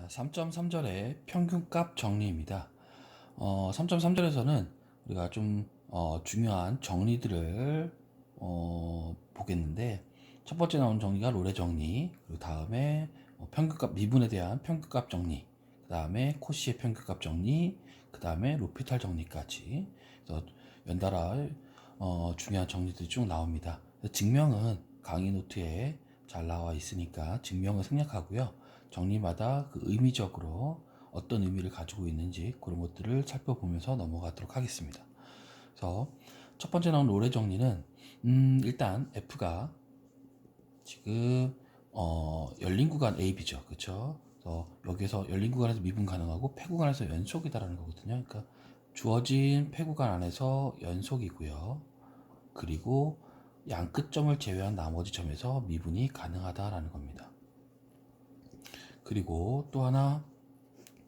자, 3.3절의 평균값 정리입니다. 3.3절에서는 우리가 좀 중요한 정리들을 보겠는데, 첫 번째 나온 정리가 롤의 정리, 그리고 다음에 평균값 미분에 대한 평균값 정리, 그 다음에 코시의 평균값 정리, 그 다음에 로피탈 정리까지. 그래서 연달아 중요한 정리들이 쭉 나옵니다. 증명은 강의 노트에 잘 나와 있으니까 증명을 생략하고요. 정리마다 그 의미적으로 어떤 의미를 가지고 있는지 그런 것들을 살펴보면서 넘어가도록 하겠습니다. 그래서 첫 번째 나온 롤의 정리는 일단 F가 지금 열린 구간 AB죠, 그렇죠? 그래서 여기서 열린 구간에서 미분 가능하고 폐 구간에서 연속이다라는 거거든요. 그러니까 주어진 폐 구간 안에서 연속이고요. 그리고 양 끝점을 제외한 나머지 점에서 미분이 가능하다라는 겁니다. 그리고 또 하나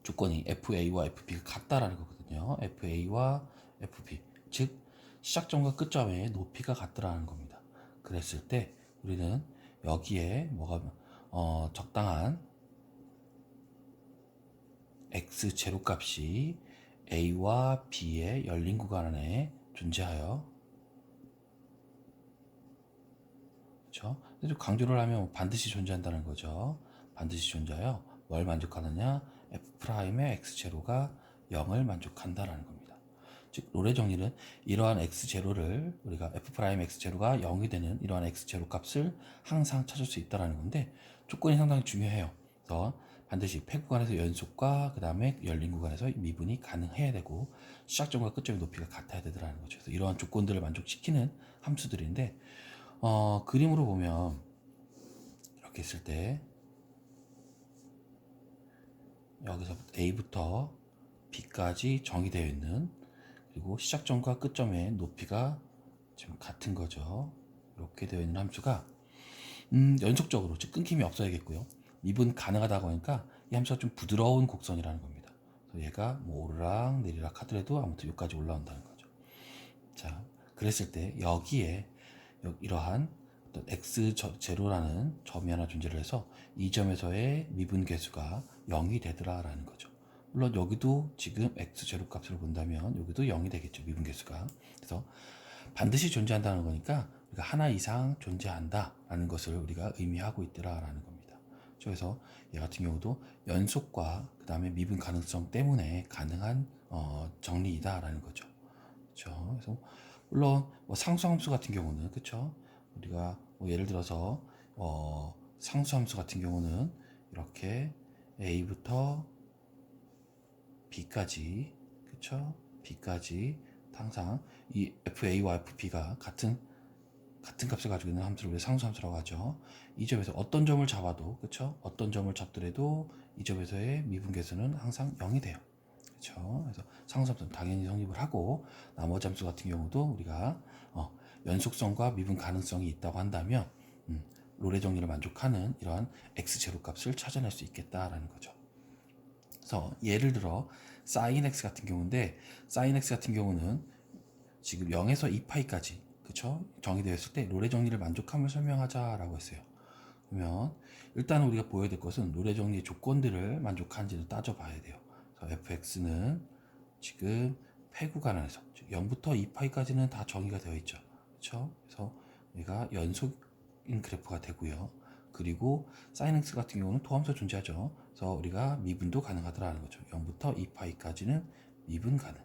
조건이 FA와 FB가 같다라는 거거든요. FA와 FB, 즉 시작점과 끝점의 높이가 같다라는 겁니다. 그랬을 때 우리는 여기에 뭐가 적당한 x 제로 값이 A와 B의 열린 구간 안에 존재하여, 그렇죠? 강조를 하면 반드시 존재한다는 거죠. 반드시 존재하여 뭘 만족하느냐? F'의 X0가 0을 만족한다라는 겁니다. 즉 롤의 정리는 이러한 X0를 우리가 F'X0가 0이 되는 이러한 X0 값을 항상 찾을 수 있다는 건데, 조건이 상당히 중요해요. 그래서 반드시 폐 구간에서 연속과 그 다음에 열린 구간에서 미분이 가능해야 되고 시작점과 끝점의 높이가 같아야 되더라는 거죠. 그래서 이러한 조건들을 만족시키는 함수들인데, 그림으로 보면 이렇게 했을 때 여기서 A부터 B까지 정의되어 있는, 그리고 시작점과 끝점의 높이가 지금 같은 거죠. 이렇게 되어 있는 함수가 연속적으로, 즉 끊김이 없어야겠고요. 미분 가능하다고 하니까 이 함수가 좀 부드러운 곡선이라는 겁니다. 그래서 얘가 뭐 오르락 내리락 하더라도 아무튼 여기까지 올라온다는 거죠. 자, 그랬을 때 여기에 이러한 어떤 x0라는 점이 하나 존재를 해서 이 점에서의 미분 계수가 0이 되더라라는 거죠. 물론 여기도 지금 x0 값으로 본다면 여기도 0이 되겠죠, 미분 계수가. 그래서 반드시 존재한다는 거니까 우리가 하나 이상 존재한다라는 것을 우리가 의미하고 있더라라는 겁니다. 그래서 얘 같은 경우도 연속과 그 다음에 미분 가능성 때문에 가능한 정리이다라는 거죠. 그렇죠. 그래서 물론 뭐 상수함수 같은 경우는, 그렇죠, 우리가 뭐 예를 들어서 상수함수 같은 경우는 이렇게 A부터 B까지, 그렇죠, B까지 항상 이 FA와 FB가 같은 값을 가지고 있는 함수를 우리가 상수함수라고 하죠. 이 점에서 어떤 점을 잡아도, 그렇죠, 어떤 점을 잡더라도 이 점에서의 미분계수는 항상 0이 돼요. 그렇죠. 그래서 상수함수는 당연히 성립을 하고, 나머지 함수 같은 경우도 우리가 연속성과 미분 가능성이 있다고 한다면 롤의 정리를 만족하는 이러한 x0 값을 찾아낼 수 있겠다라는 거죠. 그래서 예를 들어 sin x 같은 경우인데, sin x 같은 경우는 지금 0에서 2파이까지, 그쵸, 정의되어 있을 때 롤의 정리를 만족함을 설명하자라고 했어요. 그러면 일단 우리가 보여야 될 것은 롤의 정리의 조건들을 만족하는지를 따져봐야 돼요. 그래서 fx는 지금 폐 구간 안에서 0부터 2파이까지는 다 정의가 되어 있죠. 그렇죠? 그래서 얘가 연속인 그래프가 되고요. 그리고 sin x 같은 경우는 토함수 존재하죠. 그래서 우리가 미분도 가능하더라는 거죠. 0부터 2파이까지는 미분 가능.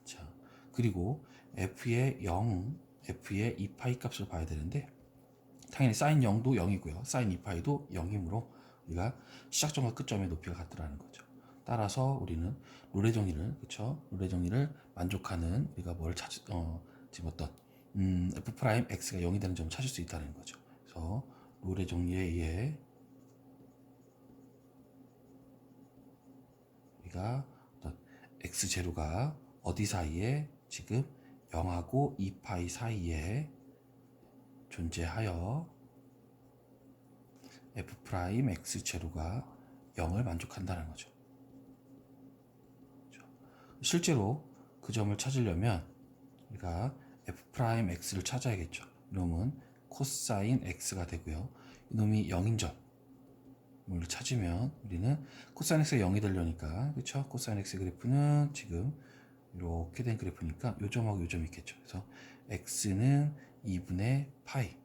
자, 그리고 f의 0, f의 2파이 값을 봐야 되는데, 당연히 sin 0도 0이고요. sin 2파이도 0이므로 우리가 시작점과 끝점의 높이가 같더라는 거죠. 따라서 우리는 롤의 정리를, 그쵸, 롤의 정리를 만족하는, 우리가 뭘 지금 어떤 f 프라임 x가 0이 되는 점을 찾을 수 있다는 거죠. 그래서 롤의 정리에 의해 우리가 어떤 x 제로가 어디 사이에, 지금 0하고 2파이 사이에 존재하여 f 프라임 x 제로가 0을 만족한다는 거죠. 실제로 그 점을 찾으려면 우리가 f 프라임 x를 찾아야겠죠. 이놈은 코사인 x가 되고요. 이놈이 0인 점, 뭘 찾으면 우리는 코사인 x가 0이 되려니까 그쵸? 코사인 x 그래프는 지금 이렇게 된 그래프니까 요 점하고 요 점이 있겠죠. 그래서 x는 2분의 파이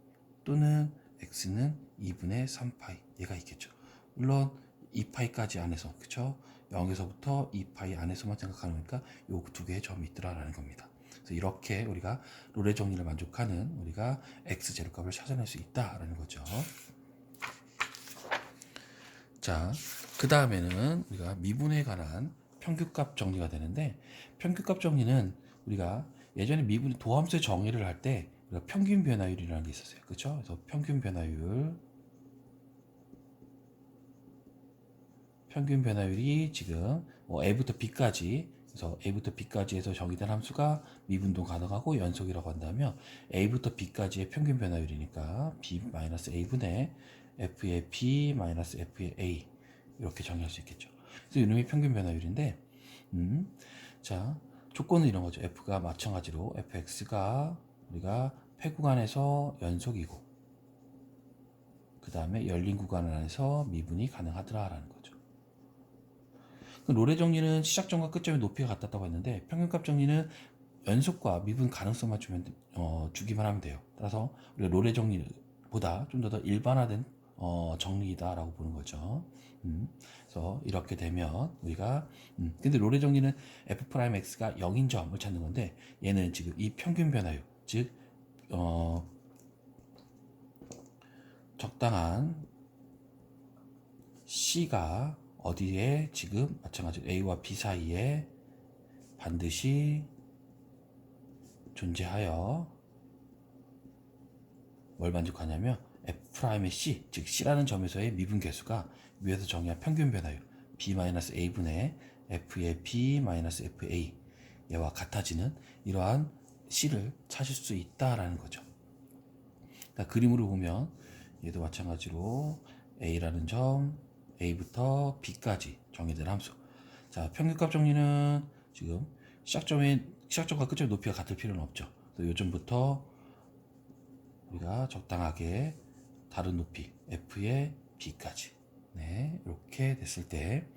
또는 x는 2분의 3파이 얘가 있겠죠. 물론 2파이까지 안에서 그쵸? 0에서부터 2파이 안에서만 생각하는 거니까 요 두 개의 점이 있더라라는 겁니다. 그래서 이렇게 우리가 롤의 정리를 만족하는 우리가 x 제로값을 찾아낼 수 있다라는 거죠. 자, 그 다음에는 우리가 미분에 관한 평균값 정리가 되는데, 평균값 정리는 우리가 예전에 미분 도함수의 정의를 할 때 평균 변화율이라는 게 있었어요. 그렇죠? 그래서 평균 변화율이 지금 a부터 b까지, 그래서 a부터 b까지 해서 정의된 함수가 미분도 가능하고 연속이라고 한다면 a부터 b까지의 평균 변화율이니까 b-a분의 f의 b f의 a 이렇게 정의할 수 있겠죠. 그래서 이놈이 평균 변화율인데, 자, 조건은 이런 거죠. f가 마찬가지로 fx가 우리가 폐 구간에서 연속이고, 그 다음에 열린 구간 안에서 미분이 가능하더라라는 거죠. 롤의 정리는 시작점과 끝점의 높이가 같았다고 했는데, 평균값 정리는 연속과 미분 가능성만 주기만 하면 돼요. 따라서 우리가 롤의 정리보다 좀 더 일반화된 정리다라고 보는 거죠. 그래서 이렇게 되면 우리가 근데 롤의 정리는 f'x가 0인 점을 찾는 건데, 얘는 지금 이 평균 변화율, 즉 적당한 C가 어디에 지금 마찬가지로 A와 B 사이에 반드시 존재하여 뭘 만족하냐면 F'의 C, 즉 C라는 점에서의 미분 계수가 위에서 정의한 평균 변화율 B-A분의 F의 B-FA 얘와 같아지는 이러한 C를 찾을 수 있다라는 거죠. 그러니까 그림으로 보면 얘도 마찬가지로 A라는 점, A부터 B까지 정의된 함수. 자, 평균값 정리는 지금 시작점과 끝점의 높이가 같을 필요는 없죠. 그래서 요점부터 우리가 적당하게 다른 높이 F의 B까지. 네, 이렇게 됐을 때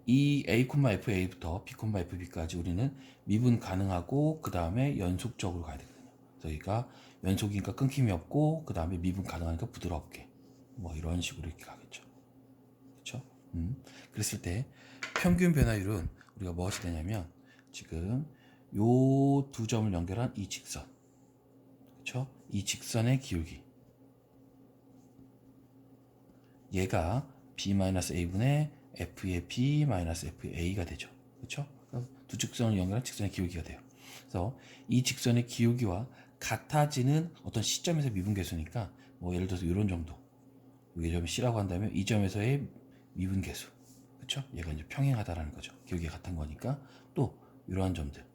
이 A, FA부터 B, FB까지 우리는 미분 가능하고 그 다음에 연속적으로 가야 되거든요. 저희가 연속이니까 끊김이 없고 그 다음에 미분 가능하니까 부드럽게 뭐 이런 식으로 이렇게 가겠죠. 그렇죠? 그랬을 때 평균 변화율은 우리가 무엇이 되냐면 지금 요 두 점을 연결한 이 직선, 그렇죠? 이 직선의 기울기, 얘가 b-a분의 f의 b-f의 a가 되죠. 그렇죠? 두 직선을 연결한 직선의 기울기가 돼요. 그래서 이 직선의 기울기와 같아지는 어떤 시점에서 미분 계수니까 뭐 예를 들어서 이런 정도, 이 점이 C라고 한다면 이 점에서의 미분 계수, 그렇죠? 얘가 이제 평행하다라는 거죠. 기울기가 같은 거니까. 또 이러한 점들,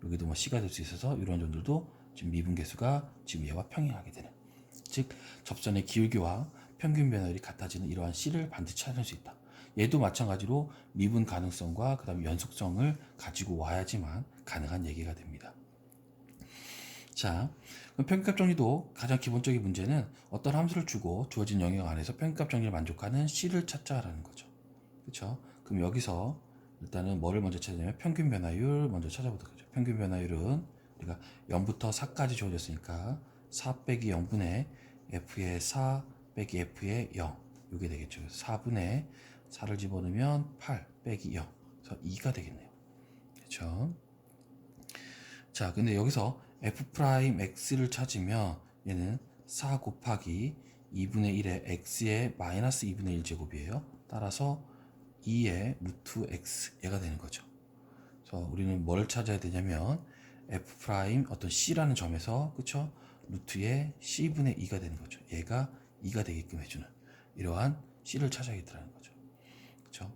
여기도 뭐 C가 될 수 있어서 이러한 점들도 지금 미분 계수가 지금 얘와 평행하게 되는, 즉 접선의 기울기와 평균 변화율이 같아지는 이러한 C를 반드시 찾을 수 있다. 얘도 마찬가지로 미분 가능성과 그 다음에 연속성을 가지고 와야지만 가능한 얘기가 됩니다. 자, 그럼 평균값 정리도 가장 기본적인 문제는 어떤 함수를 주고 주어진 영역 안에서 평균값 정리를 만족하는 C를 찾자라는 거죠. 그렇죠? 그럼 여기서 일단은 뭐를 먼저 찾냐면 평균 변화율 먼저 찾아보도록 하죠. 평균 변화율은 우리가 0부터 4까지 주어졌으니까 4 빼기 0분의 F의 4 빼기 F의 0 이게 되겠죠. 4분의 4를 집어넣으면 8 빼기 0 그래서 2가 되겠네요. 그렇죠? 자, 근데 여기서 f'x를 찾으면 얘는 4 곱하기 2분의 1의 x의 마이너스 2분의 1제곱이에요. 따라서 2의 루트 x 얘가 되는 거죠. 그래서 우리는 뭘 찾아야 되냐면 f' 어떤 c라는 점에서 그쵸? 루트의 c분의 2가 되는 거죠. 얘가 2가 되게끔 해주는 이러한 c를 찾아야겠다는 거죠. 그쵸?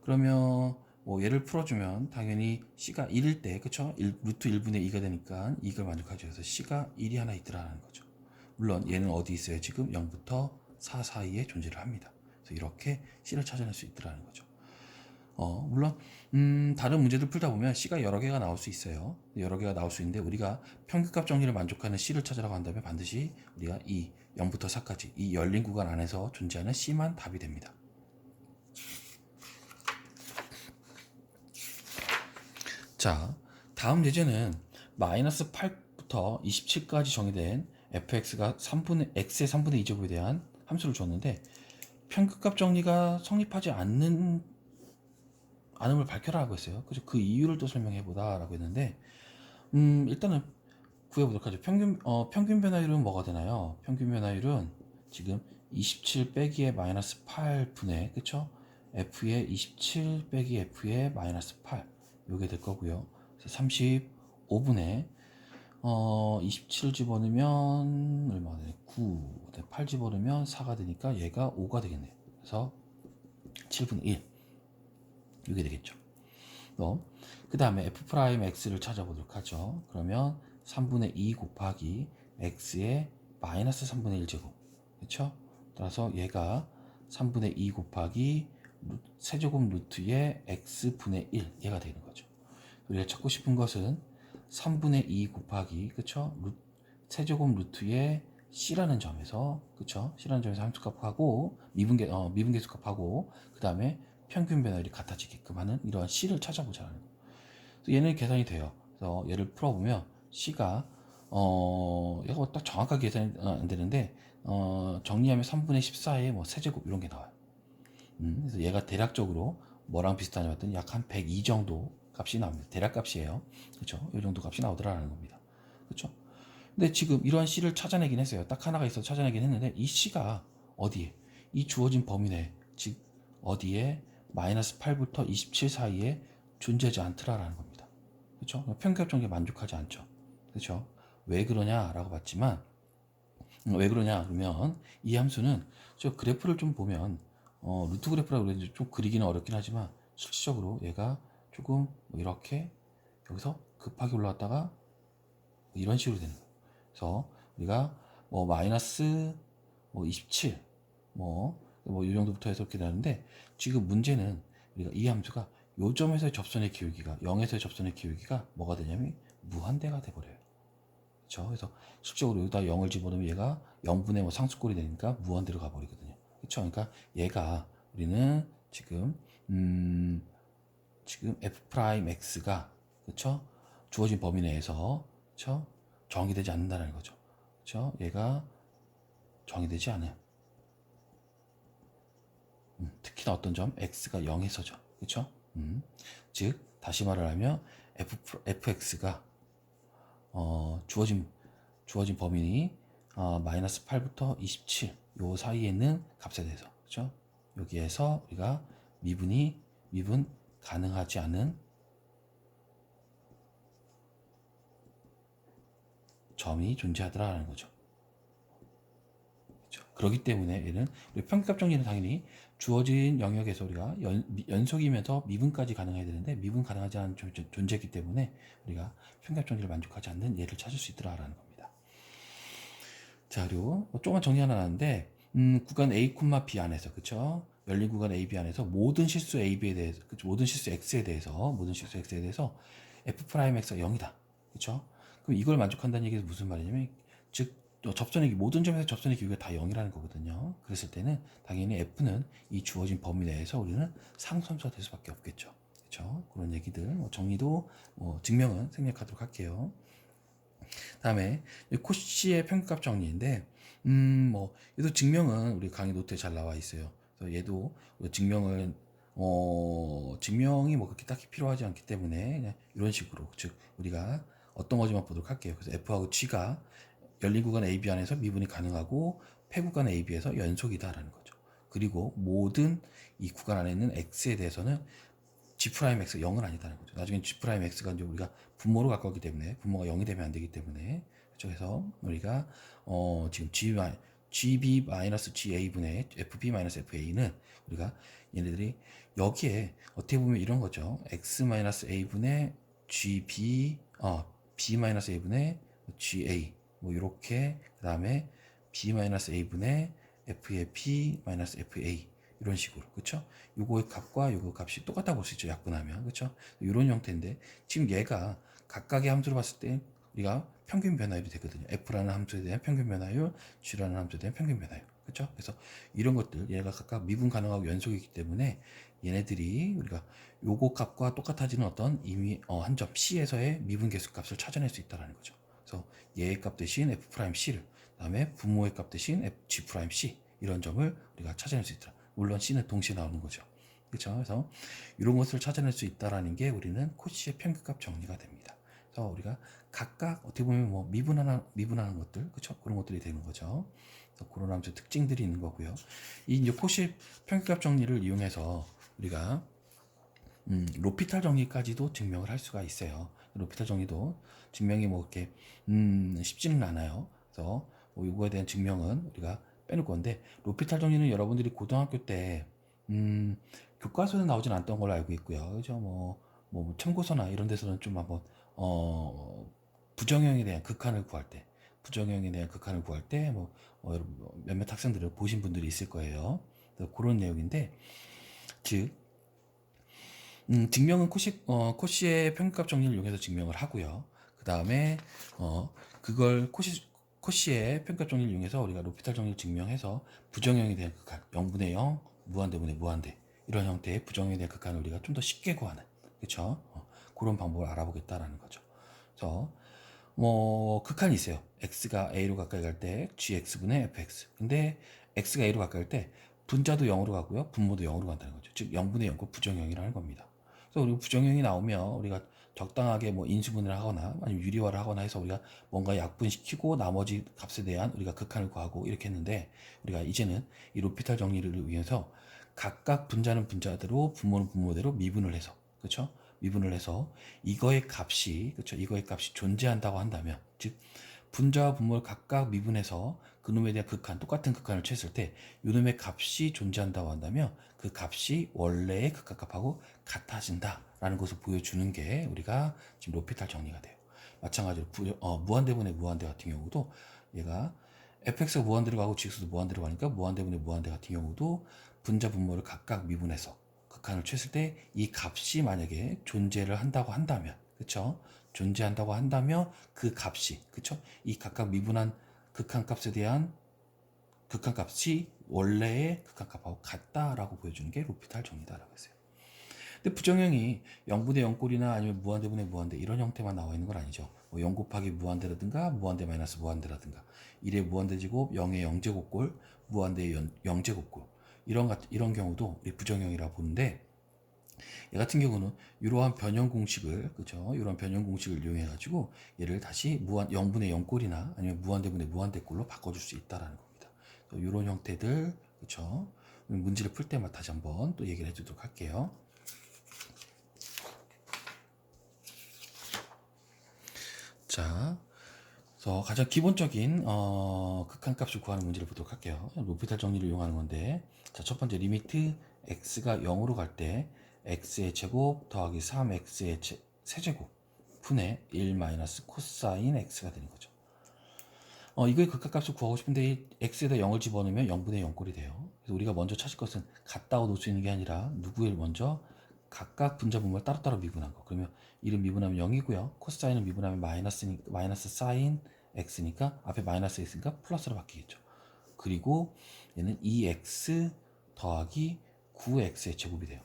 그러면 뭐 얘를 풀어주면 당연히 C가 1일 때 그쵸? 루트 1분의 2가 되니까 이걸 만족하죠. 그래서 C가 1이 하나 있더라는 거죠. 물론 얘는 어디 있어요? 지금 0부터 4 사이에 존재를 합니다. 그래서 이렇게 C를 찾아낼 수 있더라는 거죠. 물론 다른 문제들 풀다 보면 C가 여러 개가 나올 수 있어요. 여러 개가 나올 수 있는데 우리가 평균값 정리를 만족하는 C를 찾으라고 한다면 반드시 우리가 이 0부터 4까지 이 열린 구간 안에서 존재하는 C만 답이 됩니다. 자, 다음 예제는 마이너스 8부터 27까지 정의된 fx가 x의 3분의 2제곱에 대한 함수를 줬는데 평균값 정리가 성립하지 않음을 밝혀라 하고 했어요. 그래서 그 이유를 또 설명해 보다 라고 했는데 일단은 구해보도록 하죠. 평균 변화율은 뭐가 되나요? 평균 변화율은 지금 27 빼기의 마이너스 8분의 그쵸? f의 27 빼기 f의 마이너스 8 요게 될 거고요. 그래서 35분의 27 집어넣으면 얼마가 되냐? 9 8 집어넣으면 4가 되니까 얘가 5가 되겠네요. 그래서 7분의 1 이게 되겠죠. 그 다음에 f'x를 찾아보도록 하죠. 그러면 3분의 2 곱하기 x의 마이너스 3분의 1제곱 그렇죠? 따라서 얘가 3분의 2 곱하기 세제곱 루트의 x분의 1 얘가 되는 거죠. 우리가 찾고 싶은 것은 3분의 2 곱하기 그쵸? 세제곱 루트의 c라는 점에서 그쵸? c라는 점에서 함수값하고 미분계수값하고 그 다음에 평균 변화율이 같아지게끔 하는 이러한 c를 찾아보자는 거예요. 얘는 계산이 돼요. 그래서 얘를 풀어보면 c가 얘가 딱 정확하게 계산이 안 되는데 정리하면 3분의 14의 뭐 세제곱 이런 게 나와요. 그래서 얘가 대략적으로 뭐랑 비슷하냐 봤더니 약 한 102 정도 값이 나옵니다. 대략 값이에요. 그렇죠? 이 정도 값이 나오더라는 겁니다. 그렇죠? 근데 지금 이러한 c를 찾아내긴 했어요. 딱 하나가 있어서 찾아내긴 했는데 이 c가 어디에? 이 주어진 범위 내에 즉 어디에 마이너스 8부터 27 사이에 존재하지 않더라라는 겁니다. 그렇죠? 평균값 정리에 만족하지 않죠. 그렇죠? 왜 그러냐라고 봤지만 왜 그러냐 그러면 이 함수는 저 그래프를 좀 보면 루트 그래프라고 그러는데 좀 그리기는 어렵긴 하지만 실질적으로 얘가 조금 이렇게 여기서 급하게 올라왔다가 이런 식으로 되는 거예요. 그래서 우리가 뭐 마이너스 뭐 27, 이 정도부터 해서 이렇게 되는데 지금 문제는 우리가 이 함수가 요 점에서의 접선의 기울기가 0에서의 접선의 기울기가 뭐가 되냐면 무한대가 돼버려요. 그렇죠? 그래서 실질적으로 여기다 0을 집어넣으면 얘가 0분의 뭐 상수꼴이 되니까 무한대로 가버리거든요. 그렇죠? 그러니까 얘가 우리는 지금 f'x가 그렇죠? 주어진 범위 내에서 그렇죠? 정의되지 않는다는 거죠. 그렇죠? 얘가 정의되지 않아요. 특히나 어떤 점 x가 0에서죠. 그렇죠? 즉 다시 말을 하면 fx가 주어진 범위 마이너스 8부터 27 요 사이에 있는 값에 대해서 그렇죠? 여기에서 우리가 미분 가능하지 않은 점이 존재하더라는 거죠. 그렇죠? 그렇기 때문에 얘는 우리 평균값 정리는 당연히 주어진 영역에서 우리가 연속이면서 미분까지 가능해야 되는데 미분 가능하지 않은 존재이기 때문에 우리가 평균값 정리를 만족하지 않는 얘를 찾을 수 있더라라는 겁니다. 자, 그리고 조금만 정리 하나 나는데 구간 A, B 안에서 그쵸? 열린 구간 A, B 안에서 모든 실수 A, B에 대해서 그쵸? 모든 실수 X에 대해서 F'X가 0이다. 그쵸? 그럼 이걸 만족한다는 얘기는 무슨 말이냐면 즉 모든 점에서 접선의 기울기가 다 0이라는 거거든요. 그랬을 때는 당연히 F는 이 주어진 범위 내에서 우리는 상수함수가 될 수밖에 없겠죠. 그쵸? 그런 얘기들 정리도 증명은 생략하도록 할게요. 다음에 코시의 평균값 정리인데 얘도 증명은 우리 강의 노트에 잘 나와 있어요. 그래서 얘도 증명이 뭐 그렇게 딱히 필요하지 않기 때문에 그냥 이런 식으로 즉 우리가 어떤 거지만 보도록 할게요. 그래서 F하고 G가 열린 구간 AB 안에서 미분이 가능하고 폐 구간 AB에서 연속이다라는 거죠. 그리고 모든 이 구간 안에 있는 X에 대해서는 G'X가 0은 아니다는 거죠. 나중에 G'X가 이제 우리가 분모로 가까우기 때문에 분모가 0이 되면 안 되기 때문에 그래서 우리가 지금 GB-GA분의 FB-FA는 우리가 얘네들이 여기에 어떻게 보면 이런 거죠. X-A분의 GB B-A분의 GA 뭐 이렇게 그 다음에 B-A분의 FAP-FA 이런 식으로, 그쵸? 요거의 값과 요거 값이 똑같다 볼 수 있죠. 약분하면, 그쵸? 이런 형태인데 지금 얘가 각각의 함수로 봤을 때 우리가 평균 변화율이 되거든요. F라는 함수에 대한 평균 변화율, G라는 함수에 대한 평균 변화율, 그쵸? 그래서 이런 것들 얘가 각각 미분 가능하고 연속이기 때문에 얘네들이 우리가 요거 값과 똑같아지는 어떤 이미 한 점 C에서의 미분 계수값을 찾아낼 수 있다는 거죠. 그래서 얘의 값 대신 F'C를, 그다음에 분모의 값 대신 G'C 이런 점을 우리가 찾아낼 수 있다. 물론 C는 동시에 나오는 거죠. 그렇죠? 그래서 이런 것을 찾아낼 수 있다라는 게 우리는 코시의 평균값 정리가 됩니다. 그래서 우리가 각각 어떻게 보면 뭐 미분하는 것들, 그렇죠? 그런 것들이 되는 거죠. 그래서 그런 함수 특징들이 있는 거고요. 이 이제 코시 평균값 정리를 이용해서 우리가 로피탈 정리까지도 증명을 할 수가 있어요. 로피탈 정리도 증명이 뭐 이렇게 쉽지는 않아요. 그래서 뭐 이거에 대한 증명은 우리가 빼놓을 건데, 로피탈 정리는 여러분들이 고등학교 때 교과서에 나오진 않던 걸로 알고 있고요. 그죠? 뭐 참고서나 이런 데서는 좀 한번 부정형에 대한 극한을 구할 때, 몇몇 학생들을 보신 분들이 있을 거예요. 그런 내용인데, 즉 증명은 코시의 평균값 정리를 이용해서 증명을 하고요. 그 다음에 그걸 코시의 평균값 정리를 이용해서 우리가 로피탈 정리를 증명해서 부정형에 대한 극한, 0분의 0, 무한대분의 무한대 이런 형태의 부정형에 대한 극한을 우리가 좀 더 쉽게 구하는, 그렇죠? 그런 방법을 알아보겠다라는 거죠. 그래서 뭐 극한이 있어요. x가 a로 가까이 갈 때 gx분의 fx. 근데 x가 a로 가까이 갈 때 분자도 0으로 가고요, 분모도 0으로 간다는 거죠. 즉 0분의 0고 부정형이라는 겁니다. 그래서 우리 부정형이 나오면 우리가 적당하게 뭐 인수분해를 하거나 아니면 유리화를 하거나 해서 우리가 뭔가 약분시키고 나머지 값에 대한 우리가 극한을 구하고 이렇게 했는데, 우리가 이제는 이 로피탈 정리를 위해서 각각 분자는 분자대로 분모는 분모대로 미분을 해서, 그렇죠? 미분을 해서 이거의 값이, 그렇죠? 이거의 값이 존재한다고 한다면, 즉 분자와 분모를 각각 미분해서 그놈에 대한 극한, 똑같은 극한을 취했을 때 이놈의 값이 존재한다고 한다면 그 값이 원래의 극한값하고 같아진다라는 것을 보여주는 게 우리가 지금 로피탈 정리가 돼요. 마찬가지로 무한대분의 무한대 같은 경우도 얘가 fx가 무한대로 가고 gx도 무한대로 가니까 무한대분의 무한대 같은 경우도 분자 분모를 각각 미분해서 극한을 취했을 때 이 값이 만약에 존재를 한다고 한다면, 그쵸? 존재한다고 한다면 그 값이, 그쵸? 이 각각 미분한 극한값에 대한 극한값이 원래의 극한값하고 같다라고 보여주는 게 로피탈 정리다라고 했어요. 근데 부정형이 0분의 0꼴이나 아니면 무한대분의 무한대 이런 형태만 나와 있는 건 아니죠. 뭐 0 곱하기 무한대라든가 무한대 마이너스 무한대라든가 1의 무한대제곱 0의 0제곱꼴 무한대의 0제곱꼴 이런 경우도 우리 부정형이라 보는데, 얘 같은 경우는 이러한 변형 공식을, 그죠? 이러한 변형 공식을 이용해 가지고 얘를 다시 0분의 0꼴이나 아니면 무한대분의 무한대꼴로 바꿔줄 수 있다라는 겁니다. 이런 형태들, 그죠? 문제를 풀 때마다 다시 한번 또 얘기를 해주도록 할게요. 자, 그래서 가장 기본적인 극한값을 구하는 문제를 보도록 할게요. 로피탈 정리를 이용하는 건데, 자, 첫 번째 리미트 x가 0으로 갈 때 x의 제곱 더하기 3x의 세제곱 분의 1 마이너스 코사인 x가 되는 거죠. 이거의 극한값을 구하고 싶은데 x에다 0을 집어넣으면 0분의 0꼴이 돼요. 그래서 우리가 먼저 찾을 것은 같다고 놓을 수 있는 게 아니라 누구를 먼저 각각 분자 분모를 따로따로 미분한 거. 그러면 1은 미분하면 0이고요. 코사인은 미분하면 마이너스 사인 x니까 앞에 마이너스 있으니까 플러스로 바뀌겠죠. 그리고 얘는 2x 더하기 9x의 제곱이 돼요.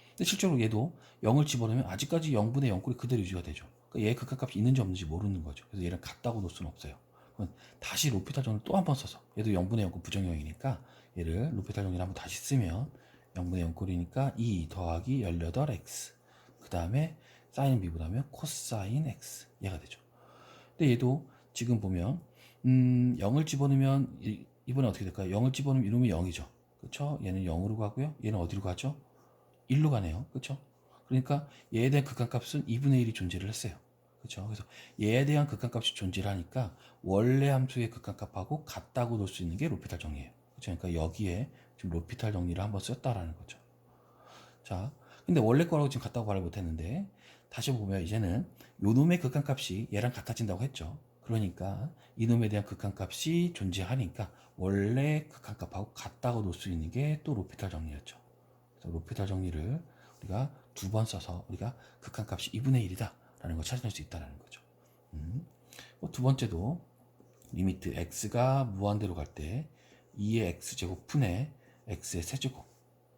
근데 실제로 얘도 0을 집어넣으면 아직까지 0분의 0꼴이 그대로 유지가 되죠. 그러니까 얘의 극한값이 있는지 없는지 모르는 거죠. 그래서 얘를 같다고 놓을 수는 없어요. 그럼 다시 로피탈 정리를 또 한 번 써서, 얘도 0분의 0꼴 부정형이니까 얘를 로피탈 정리를 한번 다시 쓰면 0분의 0꼴이니까 2 더하기 18x 그 다음에 사인을 미분하면 코사인 x 얘가 되죠. 근데 얘도 지금 보면 0을 집어넣으면 이번에 어떻게 될까요? 0을 집어넣으면 이놈이 0이죠. 그렇죠? 얘는 0으로 가고요. 얘는 어디로 가죠? 1로 가네요. 그렇죠? 그러니까 얘에 대한 극한값은 2분의 1이 존재를 했어요. 그렇죠? 그래서 얘에 대한 극한값이 존재를 하니까 원래 함수의 극한값하고 같다고 놓을 수 있는 게 로피탈 정리예요. 그렇죠? 그러니까 여기에 지금 로피탈 정리를 한번 썼다라는 거죠. 자, 근데 원래 거라고 지금 같다고 말을 못했는데 다시 보면 이제는 요 놈의 극한값이 얘랑 같아진다고 했죠. 그러니까 이놈에 대한 극한값이 존재하니까 원래 극한값하고 같다고 놓을 수 있는 게 또 로피탈 정리였죠. 그래서 로피탈 정리를 우리가 두 번 써서 우리가 극한값이 2분의 1이다 라는 걸 찾아낼 수 있다는 거죠. 두 번째도 리미트 x가 무한대로 갈 때 2의 x제곱 분의 x의 세제곱,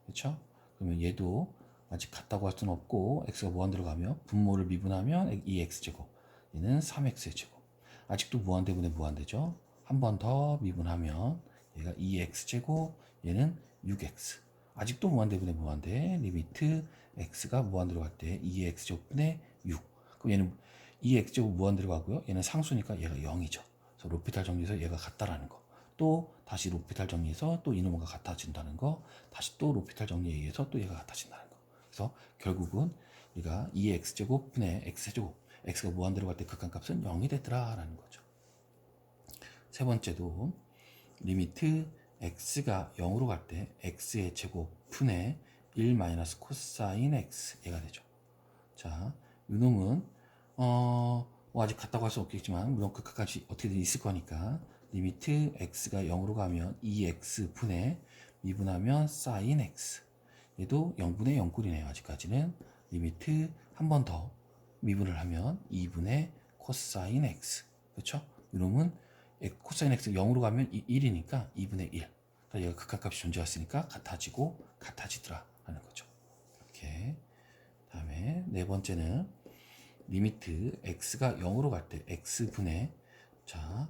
그렇죠? 그러면 얘도 아직 같다고 할 수는 없고 x가 무한대로 가면 분모를 미분하면 2x제곱, 얘는 3x의 제곱. 아직도 무한대분의 무한대죠. 한 번 더 미분하면 얘가 2x제곱, 얘는 6x. 아직도 무한대분의 무한대. 리미트 x가 무한대로 갈 때 2의 x제곱분의 6. 그럼 얘는 2x제곱 무한대로 가고요. 얘는 상수니까 얘가 0이죠. 그래서 로피탈 정리해서 얘가 같다라는 거. 또 다시 로피탈 정리해서 또 이놈과 같아진다는 거. 다시 또 로피탈 정리에 의해서 또 얘가 같아진다는 거. 그래서 결국은 우리가 2의 x제곱 분의 x제곱, x가 무한대로 갈 때 극한값은 0이 됐더라라는 거죠. 세 번째도 리미트 x가 0으로 갈 때 x의 제곱 분의 1 마이너스 코사인 x, 얘가 되죠. 자, 이놈은 뭐 아직 같다고 할 수 없겠지만 물론 극한값이 어떻게든 있을 거니까 리미트 x가 0으로 가면 2x 분의 미분하면 사인 x, 얘도 0분의 0꼴이네요. 아직까지는. 리미트 한 번 더 미분을 하면 2분의 코사인 x, 그렇죠? 이놈은 코사인 x 0으로 가면 1이니까 2분의 1. 그러니까 얘가 극한값이 존재했으니까 같아지고 같아지더라 라는 거죠. 이렇게. 다음에 네 번째는 리미트 x가 0으로 갈 때 x분의, 자,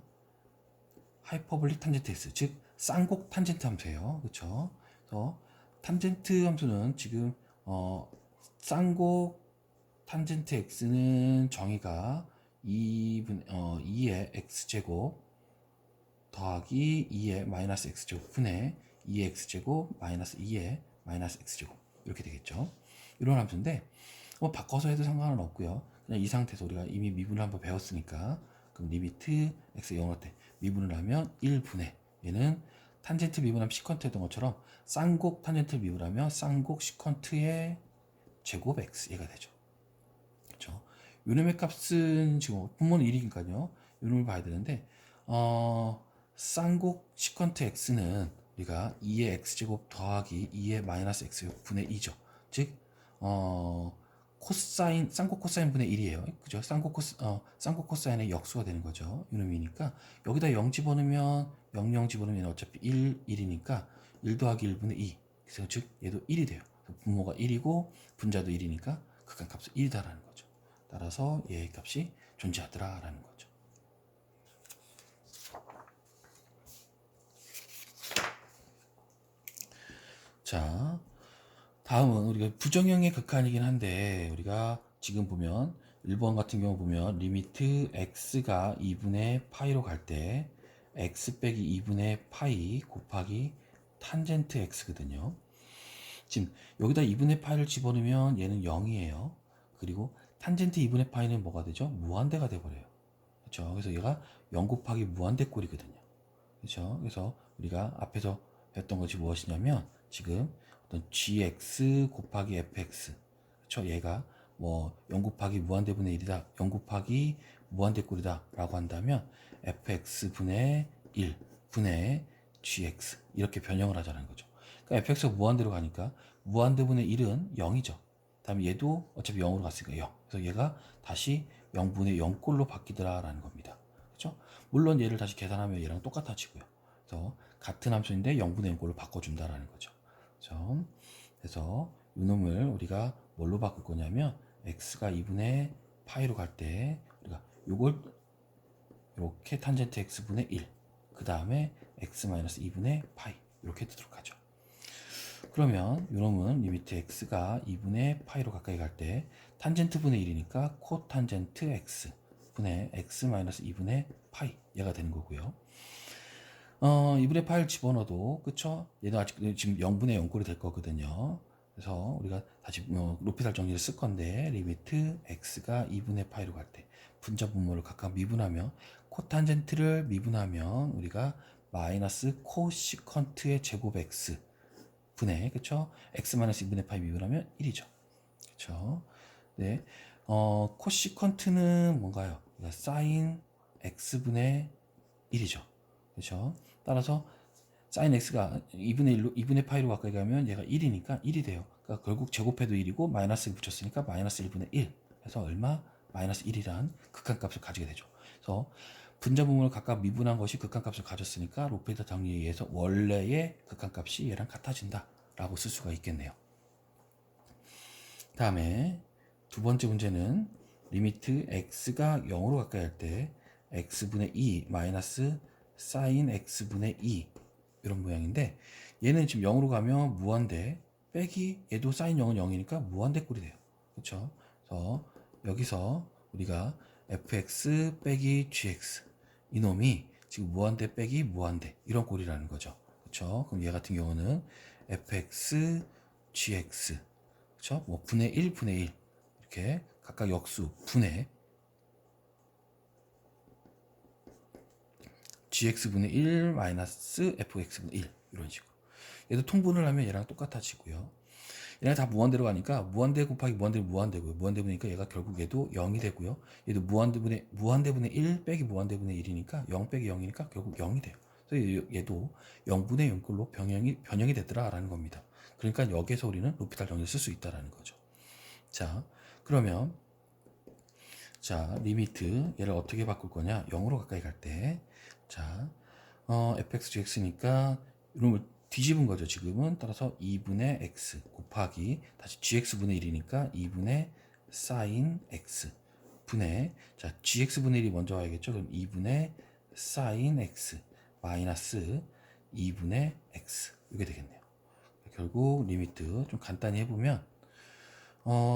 하이퍼볼릭 탄젠트 x, 즉 쌍곡 탄젠트 함수예요. 그렇죠? 그래서 탄젠트 함수는 지금 쌍곡 탄젠트 x는 정의가 2의 x제곱 더하기 2의 마이너스 x제곱 분의 2의 x제곱 마이너스 2의 마이너스 x제곱, 이렇게 되겠죠. 이런 함수인데 뭐 바꿔서 해도 상관은 없고요. 그냥 이 상태에서 우리가 이미 미분을 한번 배웠으니까, 그럼 리미트 x 0할 때 미분을 하면 1분의, 얘는 탄젠트 미분하면 시컨트 했던 것처럼 쌍곡 탄젠트 미분하면 쌍곡 시컨트의 제곱 x, 얘가 되죠. 그렇죠? 요놈의 값은 지금 분모는 1이니까요. 요놈을 봐야 되는데 쌍곡 시컨트 x는 우리가 2의 x제곱 더하기 2의 마이너스 x제곱 분의 2죠. 즉 코사인, 쌍곡 코사인 분의 1이에요. 그죠? 쌍곡 코사인의 역수가 되는 거죠. 이놈이니까 여기다 0 집어넣으면 0 집어넣으면 얘는 어차피 1, 1이니까 1 더하기 1분의 2. 그래서 즉 얘도 1이 돼요. 분모가 1이고 분자도 1이니까 극한값은 1이다라는 거죠. 따라서 얘의 값이 존재하더라라는 거죠. 자, 다음은 우리가 부정형의 극한이긴 한데, 우리가 지금 보면 1번 같은 경우 보면 리미트 x가 2분의 파이로 갈 때 x 빼기 2분의 파이 곱하기 탄젠트 x거든요. 지금 여기다 2분의 파이를 집어넣으면 얘는 0이에요. 그리고 탄젠트 2분의 파이는 뭐가 되죠? 무한대가 돼버려요. 그렇죠? 그래서 얘가 0 곱하기 무한대 꼴이거든요. 그렇죠? 그래서 우리가 앞에서 했던 것이 무엇이냐면 지금 어떤 gx 곱하기 fx, 그렇죠? 얘가 뭐 0 곱하기 무한대분의 1이다, 0 곱하기 무한대꼴이다 라고 한다면 fx 분의 1 분의 gx, 이렇게 변형을 하자는 거죠. 그러니까 fx가 무한대로 가니까 무한대분의 1은 0이죠. 다음에 얘도 어차피 0으로 갔으니까 0. 그래서 얘가 다시 0분의 0꼴로 바뀌더라 라는 겁니다. 그렇죠? 물론 얘를 다시 계산하면 얘랑 똑같아지고요. 그래서 같은 함수인데 0분의 0꼴로 바꿔준다라는 거죠. 그렇죠? 그래서 이놈을 우리가 뭘로 바꿀 거냐면 x가 2분의 파이로 갈 때 우리가 요걸 이렇게 탄젠트 x분의 1, 그 다음에 x-2분의 파이, 이렇게 뜨도록 하죠. 그러면 이놈은 리미트 x가 2분의 파이로 가까이 갈 때 탄젠트 분의 1이니까 코탄젠트 x 분의 x-2분의 파이, 얘가 되는 거고요. 2분의 파이를 집어넣어도, 그쵸? 얘도 아직 지금 0분의 0꼴이 될 거거든요. 그래서 우리가 다시 로피탈 정리를 쓸 건데, 리미트 x가 2분의 파이로 갈 때 분자 분모를 각각 미분하면 코탄젠트를 미분하면 우리가 마이너스 코시컨트의 제곱 x 분의, 그쵸? x-2분의 파이 미분하면 1이죠. 그쵸? 네. 코시컨트는 뭔가요? 사인 x분의 1이죠. 그렇죠? 따라서 sin x가 2분의 파이로 가까이 가면 얘가 1이니까 1이 돼요. 그러니까 결국 제곱해도 1이고 마이너스 붙였으니까 마이너스 1분의 1. 그래서 얼마? 마이너스 1이란 극한값을 가지게 되죠. 그래서 분자 부분을 각각 미분한 것이 극한값을 가졌으니까 로피탈 정리에 의해서 원래의 극한값이 얘랑 같아진다 라고 쓸 수가 있겠네요. 다음에 두 번째 문제는 리미트 x가 0으로 가까이 할 때 x분의 2 마이너스 sin x분의 2 이런 모양인데 얘는 지금 0으로 가면 무한대 빼기 얘도 sin 0은 0이니까 무한대 꼴이 돼요. 그렇죠? 그래서 여기서 우리가 fx 빼기 gx 이놈이 지금 무한대 빼기 무한대 이런 꼴이라는 거죠. 그렇죠? 그럼 얘 같은 경우는 fx gx 그렇죠? 뭐 분의 1 분의 1 이렇게 각각 역수 분의 gx분의 1 마이너스 fx분의 1 이런 식으로 얘도 통분을 하면 얘랑 똑같아지고요. 얘랑 다 무한대로 가니까 무한대 곱하기 무한대 무한대고요. 무한대분이니까 얘가 결국 얘도 0이 되고요. 얘도 무한대분의 1 빼기 무한대분의 1이니까 0 빼기 0이니까 결국 0이 돼요. 그래서 얘도 0분의 0꼴로 변형이 됐더라라는 겁니다. 그러니까 여기에서 우리는 로피탈 정리를 쓸 수 있다라는 거죠. 자, 그러면 자, 리미트 얘를 어떻게 바꿀 거냐? 0으로 가까이 갈 때 자, fx, gx니까 이놈을 뒤집은 거죠. 지금은 따라서 2분의 x 곱하기 다시 gx분의 1이니까 2분의 sin x 분의 자 gx분의 1이 먼저 와야겠죠. 그럼 2분의 sin x 마이너스 2분의 x 이게 되겠네요. 결국 리미트 좀 간단히 해보면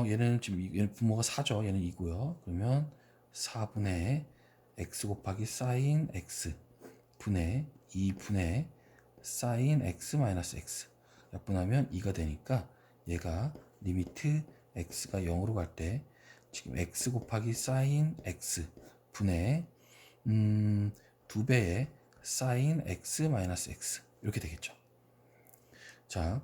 얘는 지금 얘는 분모가 4죠. 얘는 2고요. 그러면 4분의 x 곱하기 sin x 분의 2분의 sin x 마이너스 x 약분하면 2가 되니까 얘가 리미트 x가 0으로 갈 때 지금 x 곱하기 sin x 분의 2배의 sin x 마이너스 x 이렇게 되겠죠. 자,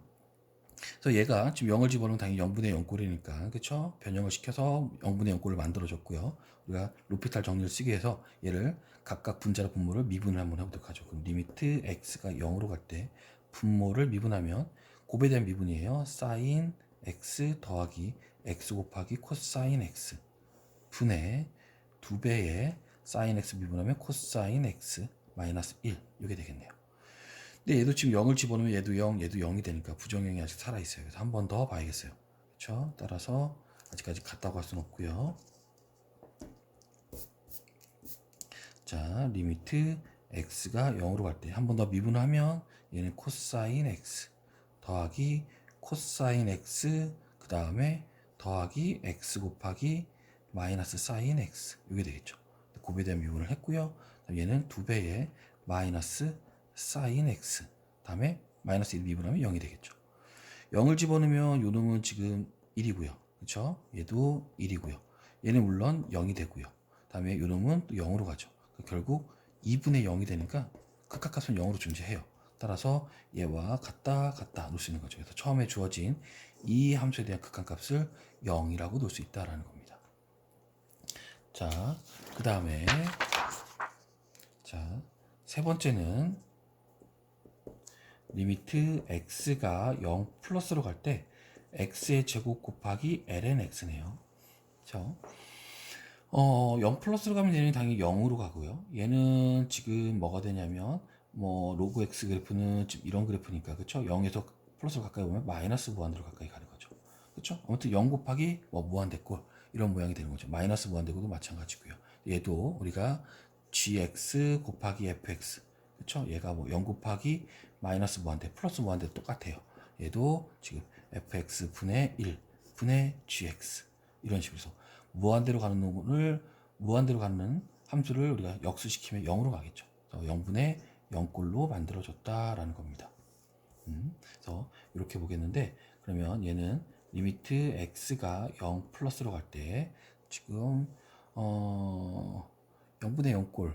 그래서 얘가 지금 0을 집어넣으면 당연히 0분의 0꼴이니까 그쵸? 변형을 시켜서 0분의 0꼴을 만들어줬고요. 우리가 로피탈 정리를 쓰기 위해서 얘를 각각 분자랑 분모를 미분을 한번 해보도록 하죠. 그럼 리미트 x가 0으로 갈 때 분모를 미분하면 곱에 대한 미분이에요. sin x 더하기 x 곱하기 코사인 x 분의 2배의 sin x 미분하면 코사인 x 마이너스 1 이게 되겠네요. 근데 얘도 지금 0을 집어넣으면 얘도 0, 얘도 0이 되니까 부정형이 아직 살아있어요. 그래서 한 번 더 봐야겠어요. 그렇죠? 따라서 아직까지 같다고 할 수는 없고요. 자, 리미트 x가 0으로 갈 때 한 번 더 미분하면 얘는 코사인 x 더하기 코사인 x 그 다음에 더하기 x 곱하기 마이너스 사인 x 이게 되겠죠. 곱에 대한 미분을 했고요. 얘는 2배의 마이너스 사인 x 다음에 마이너스 1 미분하면 0이 되겠죠. 0을 집어넣으면 요 놈은 지금 1이고요. 그렇죠? 얘도 1이고요. 얘는 물론 0이 되고요. 다음에 요 놈은 또 0으로 가죠. 결국 2분의 0이 되니까 극한값은 0으로 존재해요. 따라서 얘와 같다 놓을 수 있는 거죠. 그래서 처음에 주어진 이 함수에 대한 극한값을 0이라고 놓을 수 있다라는 겁니다. 자, 그 다음에 자, 세 번째는 리미트 x가 0 플러스로 갈 때 x의 제곱 곱하기 ln x네요. 그렇죠? 0 플러스로 가면 얘는 당연히 0으로 가고요. 얘는 지금 뭐가 되냐면 뭐 로그 x 그래프는 지금 이런 그래프니까 그렇죠? 0에서 플러스로 가까이 오면 마이너스 무한대로 가까이 가는 거죠. 그렇죠? 아무튼 0 곱하기 뭐 무한대꼴 이런 모양이 되는 거죠. 마이너스 무한대꼴도 마찬가지고요. 얘도 우리가 gx 곱하기 fx 그렇죠? 얘가 뭐 0 곱하기 마이너스 무한대 플러스 무한대 똑같아요. 얘도 지금 fx 분의 1 분의 gx 이런 식으로 해서 무한대로 가는 놈을 무한대로 가는 함수를 우리가 역수시키면 0으로 가겠죠. 그래서 0분의 0꼴로 만들어졌다라는 겁니다. 그래서 이렇게 보겠는데 그러면 얘는 리미트 x가 0 플러스로 갈 때 지금 0분의 0꼴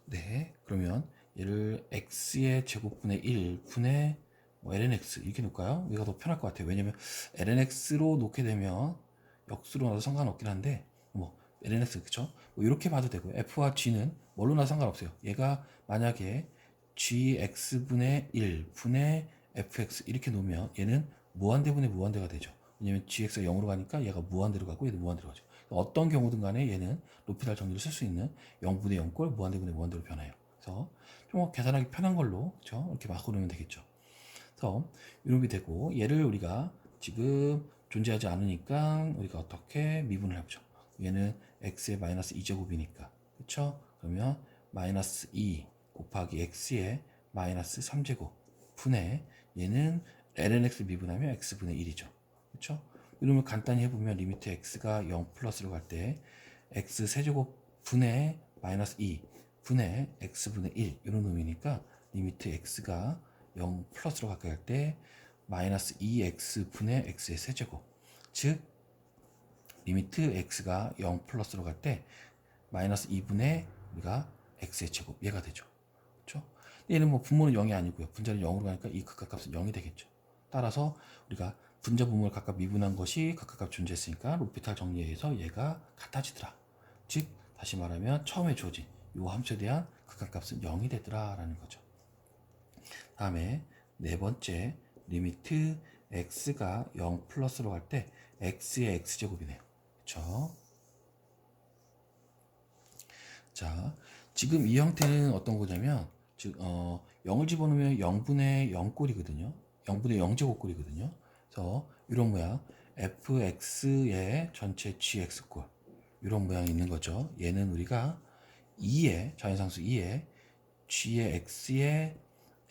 네 그러면 얘를 x의 제곱분의 1 분의 lnx 이렇게 놓을까요? 여기가 더 편할 것 같아요. 왜냐면 lnx로 놓게 되면 역수로 넣어도 상관없긴 한데 뭐 lnx 그쵸? 뭐 이렇게 봐도 되고요. f와 g는 뭘로 나 상관없어요. 얘가 만약에 gx분의 1 분의 fx 이렇게 놓으면 얘는 무한대분의 무한대가 되죠. 왜냐면 gx가 0으로 가니까 얘가 무한대로 가고 얘도 무한대로 가죠. 어떤 경우든 간에 얘는 로피탈 정리를 쓸 수 있는 0분의 0꼴 무한대분의 무한대로 변해요. 그래서 좀 계산하기 편한 걸로 그쵸? 이렇게 바꿔놓으면 되겠죠. 그래서 이렇게 되고 얘를 우리가 지금 존재하지 않으니까 우리가 어떻게 미분을 해보죠. 얘는 x의 마이너스 2제곱이니까 그쵸? 그러면 마이너스 2 곱하기 x의 마이너스 3제곱 분의 얘는 lnx 미분하면 x분의 1이죠. 그쵸? 이러면 간단히 해보면 리미트 x가 0 플러스로 갈 때 x 세제곱 분의 마이너스 2 분의 x분의 1 이런 놈이니까 리미트 x가 0 플러스로 가까이 할 때 마이너스 2x 분의 x의 세제곱 즉 리미트 x가 0 플러스로 갈 때 마이너스 2분의 우리가 x의 제곱 얘가 되죠. 그렇죠? 얘는 뭐 분모는 0이 아니고요. 분자는 0으로 가니까 이 극각값은 0이 되겠죠. 따라서 우리가 분자 분모를 각각 미분한 것이 극각값 존재했으니까 로피탈 정리에 의해서 얘가 같아지더라. 즉 다시 말하면 처음에 주어진 이 함수에 대한 극각값은 0이 되더라 라는 거죠. 다음에 네 번째 리미트 x가 0 플러스로 갈 때 x의 x제곱이네요. 그쵸? 자, 지금 이 형태는 어떤 거냐면 즉 0을 집어넣으면 0분의 0꼴이거든요. 0분의 0제곱꼴이거든요. 그래서 이런 모양 fx의 전체 gx꼴 이런 모양이 있는 거죠. 얘는 우리가 2의 자연상수 2의 g의 x의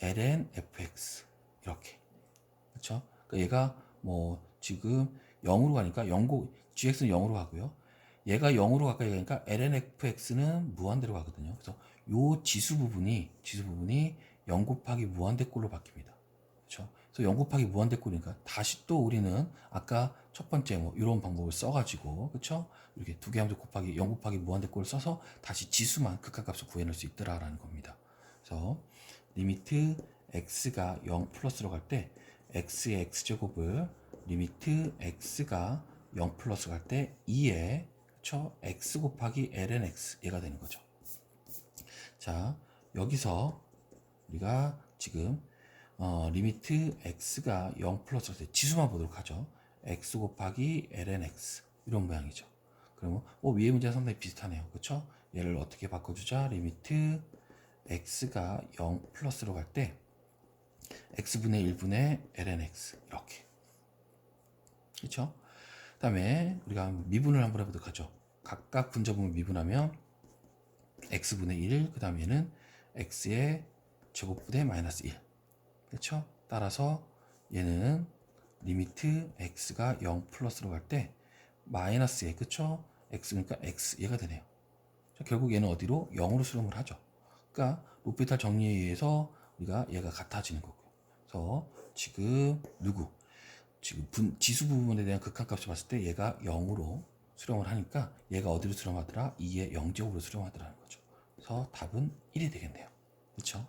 ln fx 이렇게 그렇죠? 그러니까 얘가 뭐 지금 0으로 가니까 0고 gx는 0으로 가고요. 얘가 0으로 가까이 가니까 ln fx는 무한대로 가거든요. 그래서 요 지수 부분이 0 곱하기 무한대꼴로 바뀝니다. 그렇죠? 그래서 0 곱하기 무한대꼴이니까 다시 또 우리는 아까 첫 번째 뭐 이런 방법을 써가지고 그렇죠? 이렇게 두 개 함수 곱하기 0 곱하기 무한대꼴을 써서 다시 지수만 극한값을 구해낼 수 있더라라는 겁니다. 그래서 리미트 x가 0 플러스로 갈 때 x의 x제곱을 리미트 x가 0 플러스 갈 때 2에 그쵸? x 곱하기 ln x 얘가 되는 거죠. 자 여기서 우리가 지금 리미트 x가 0 플러스 갈 때 지수만 보도록 하죠. x 곱하기 ln x 이런 모양이죠. 그러면 위에 문제가 상당히 비슷하네요. 그쵸? 얘를 어떻게 바꿔주자? 리미트 x가 0 플러스로 갈 때 x분의 1분의 ln x 이렇게 그렇죠? 그 다음에 우리가 미분을 한번 해보도록 하죠. 각각 분자분을 미분하면 x분의 1, 그 다음 얘는 x의 제곱분의 마이너스 1 그렇죠? 따라서 얘는 리미트 x가 0 플러스로 갈 때 마이너스에 그쵸? x 그러니까 x 얘가 되네요. 자, 결국 얘는 어디로? 0으로 수렴을 하죠. 그러니까 로피탈 정리에 의해서 우리가 얘가 같아지는 거고요. 그래서 지금 지금 지수 부분에 대한 극한값을 봤을 때 얘가 0으로 수렴을 하니까 얘가 어디로 수렴하더라? 2의 0제곱으로 수렴하더라는 거죠. 그래서 답은 1이 되겠네요. 그렇죠?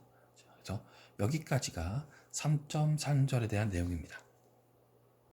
그래서 여기까지가 3.3절에 대한 내용입니다.